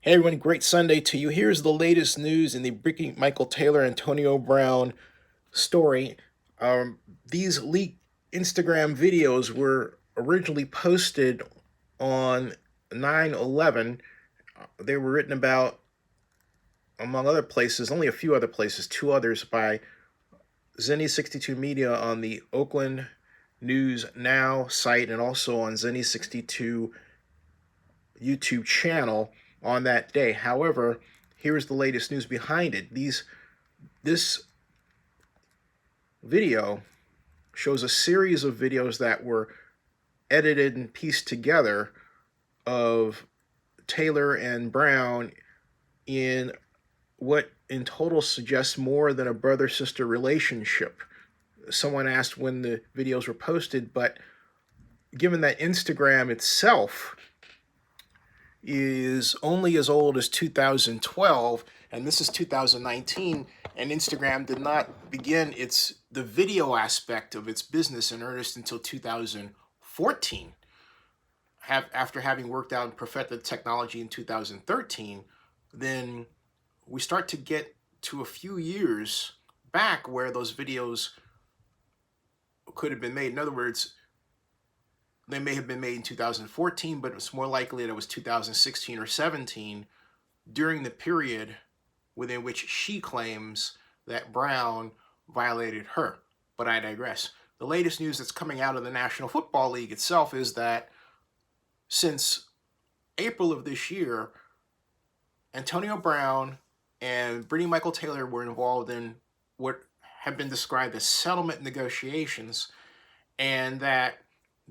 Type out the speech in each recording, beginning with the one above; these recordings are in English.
Hey everyone, great Sunday to you. Here's the latest news in the Britney, Michael Taylor, Antonio Brown story. These leaked Instagram videos were originally posted on 9/11. They were written about, among other places, only a few other places, two others by Zenny62 Media on the Oakland News Now site and also on Zenny62 YouTube channel on that day. However, here's the latest news behind it. This video shows a series of videos that were edited and pieced together of Taylor and Brown in what in total suggests more than a brother-sister relationship. Someone asked when the videos were posted, but given that Instagram itself is only as old as 2012, and this is 2019, and Instagram did not begin the video aspect of its business in earnest until 2014. After having worked out and perfected technology in 2013, then we start to get to a few years back where those videos could have been made. In other words, they may have been made in 2014, but it's more likely that it was 2016 or 17 during the period within which she claims that Brown violated her. But I digress. The latest news that's coming out of the National Football League itself is that since April of this year, Antonio Brown and Britney Michael Taylor were involved in what have been described as settlement negotiations, and that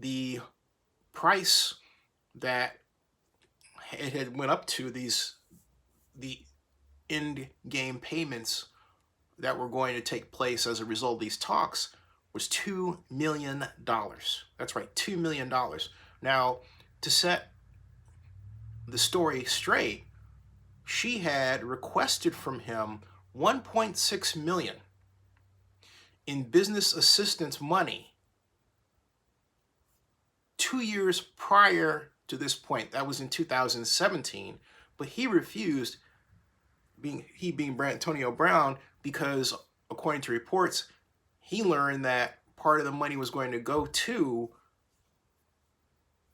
the price that it had went up to, the end game payments that were going to take place as a result of these talks, was $2 million. That's right, $2 million. Now, to set the story straight, she had requested from him 1.6 million in business assistance money 2 years prior to this point. That was in 2017, but he refused, being Antonio Brown, because according to reports, he learned that part of the money was going to go to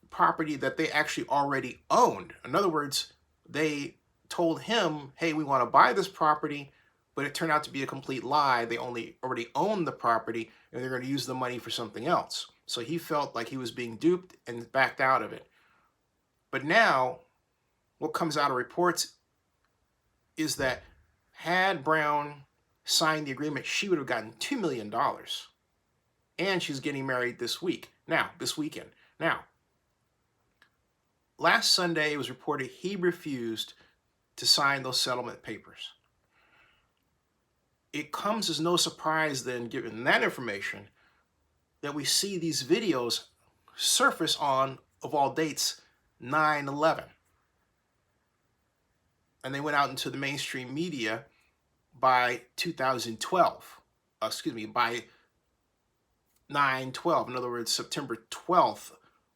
property that they actually already owned. In other words, they told him, hey, we want to buy this property, but it turned out to be a complete lie. They already owned the property, and they're going to use the money for something else. So he felt like he was being duped and backed out of it. But now, what comes out of reports is that had Brown signed the agreement, she would have gotten $2 million. And she's getting married this weekend. Now, last Sunday, it was reported he refused to sign those settlement papers. It comes as no surprise then, given that information, that we see these videos surface on, of all dates, 9/11. And they went out into the mainstream media by 2012. By 9/12. In other words, September 12th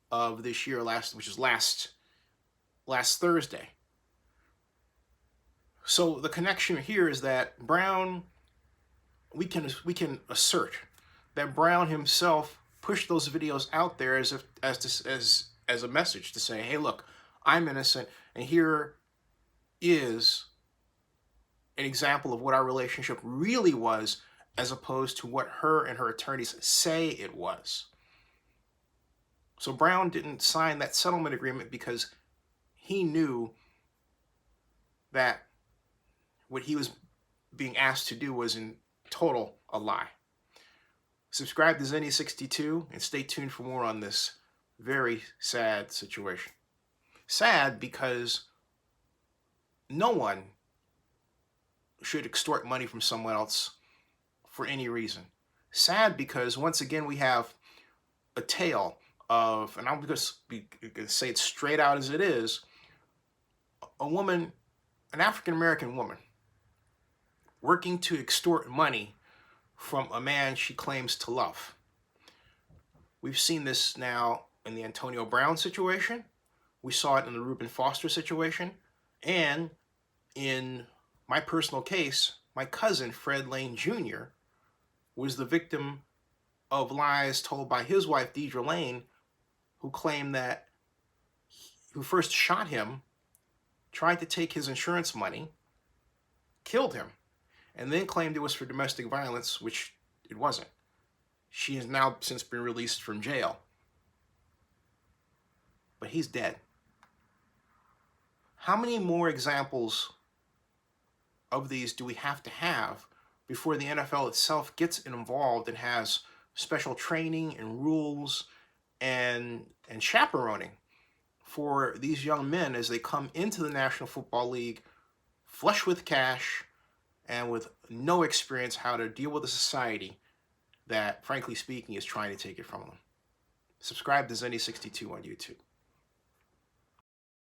of this year, which is last Thursday. So the connection here is that Brown, we can assert that Brown himself pushed those videos out there as a message to say, hey, look, I'm innocent, and here is an example of what our relationship really was, as opposed to what her and her attorneys say it was. So Brown didn't sign that settlement agreement because he knew that what he was being asked to do was in total a lie. Subscribe to Zenny62 and stay tuned for more on this very sad situation. Sad because no one should extort money from someone else for any reason. Sad because, once again, we have a tale of, and I'm going to say it straight out as it is, a woman, an African-American woman, working to extort money from a man she claims to love. We've seen this now in the Antonio Brown situation. We saw it in the Reuben Foster situation. And in my personal case, my cousin, Fred Lane Jr., was the victim of lies told by his wife, Deidre Lane, who claimed that who first shot him, tried to take his insurance money, killed him, and then claimed it was for domestic violence, which it wasn't. She has now since been released from jail. But he's dead. How many more examples of these do we have to have before the NFL itself gets involved and has special training and rules and chaperoning for these young men as they come into the National Football League flush with cash and with no experience how to deal with a society that, frankly speaking, is trying to take it from them? Subscribe to Zenny62 on YouTube.